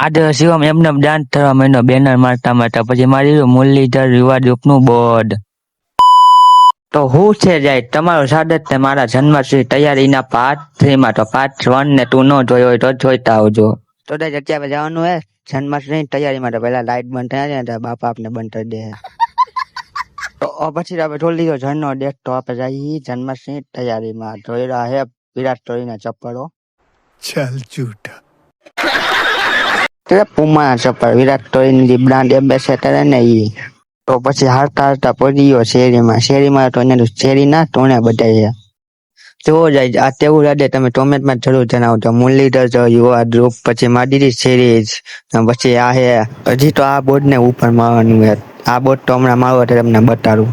આજે શિવમ એમને ડાન્સ થવા માંડ્યો બેનર મારતા મારતા, પછી મારી દીધું મુરલીધર યુવા ગ્રુપનું બોર્ડ. તો હું છે જાય તમારું સ્વાગત છે મારા જન્માષ્ટમી તૈયારીના પાર્ટ 3 માં. તો પાર્ટ 1 ને 2 નો જોયો હોય તો જોઈતા આવજો. તો અત્યારે જવાનું હે જન્માષ્ટમી તૈયારી માટે. પહેલા લાઈટ બંધ થયા છે ને બાપા આપને બંધ કરી દે. તો પછી આપણે જોઈ લીધો જણનો ડેટ. તો આપણે જઈએ જન્માષ્ટમી તૈયારીમાં. જોઈ રહ્યા હે વિરાટ કોહલીના ચપ્પલો. चल झूठा પુમા ચપ્પલ વિરાટ કોહલીની બ્રાન્ડ એમ્બેસેડર ને ઈ. તો પછી હારતા હારતા પડી ગયો શેરીમાં તો એને શેરી ના ટોણે બધાય જોવો જાય. આ તેવું લાગે તમે ટોમેટમાં જરૂર જણાવજો. મુરલીધર યુવા ગ્રુપ, પછી માડીરી સિરીઝ, પછી આ હે હજી તો આ બોર્ડ ને ઉપર મારવાનું હે. આ બોર્ડ તો હમણાં મારવા તમને બતાડું.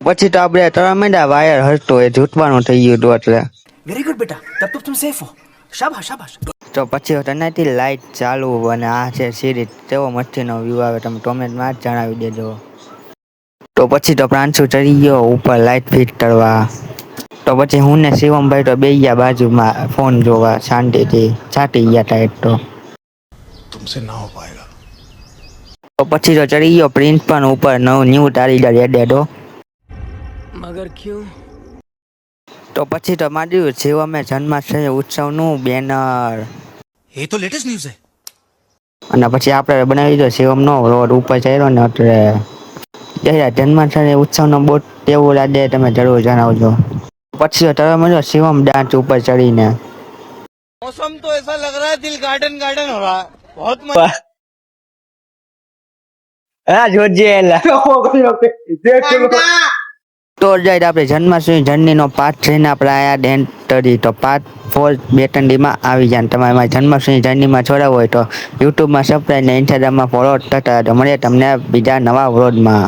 પછી તો આપણે તરવા માંડ્યા વાયર હરતો એ જૂટવાનું થઈ ગયું હતું એટલે. वेरी गुड बेटा, तब तो तुम सेफ हो. शाबाश शाबाश. તો પછી તનાથી લાઈટ ચાલુ અને આ છે સિરીઝ. તેવો મસ્તીનો વ્યૂ આવે, તમે ટોમેટમાં જ જણાવી દેજો. તો પછી તો પ્રાંશુ ચડી ગયો ઉપર લાઈટ ફિટ કરવા. તો પછી હું ને શિવમભાઈ તો બે ગયા બાજુમાં ફોન જોવા શાંતિથી. છાટી ગયા હતા એક તો. तुमसे ना हो पाएगा. તો પછી તો ચડી ગયો પ્રિન્ટ પણ ઉપર ન્યૂ તારીખ એડેડો. मगर क्यों? તો પછી તો માંડ્યું શિવમે જન્માષ્ટમી ઉત્સવનું બેનર. ये तो लेटेस्ट न्यूज़ है. અને પછી આપણે બનાવી દીધો શિવમનો રોડ ઉપર ચડ્યો ને એટલે જન્માષ્ટમી ઉત્સવનો બોટ કેવું લાગે તમે જરૂર જણાવજો. પછી તો તમે મળ્યો શિવમ ડાન્સ ઉપર ચડીને. मौसम तो ऐसा लग रहा है दिल गार्डन गार्डन हो रहा है. बहुत मजा. તો જાય આપણે જન્માષ્ટમી જર્નીનો પાર્ટ 3 ને આપણે આયા ડેન્ટરી. તો પાર્ટ 4 2 આવી જાય. તમારે મારી જન્માષ્ટમી જર્નીમાં જોડાવું હોય તો યુટ્યુબમાં સબસ્ક્રાઈબ ને ઇન્સ્ટાગ્રામમાં ફોલો થતા. તો મળીએ તમને બીજા નવા વ્લોગમાં.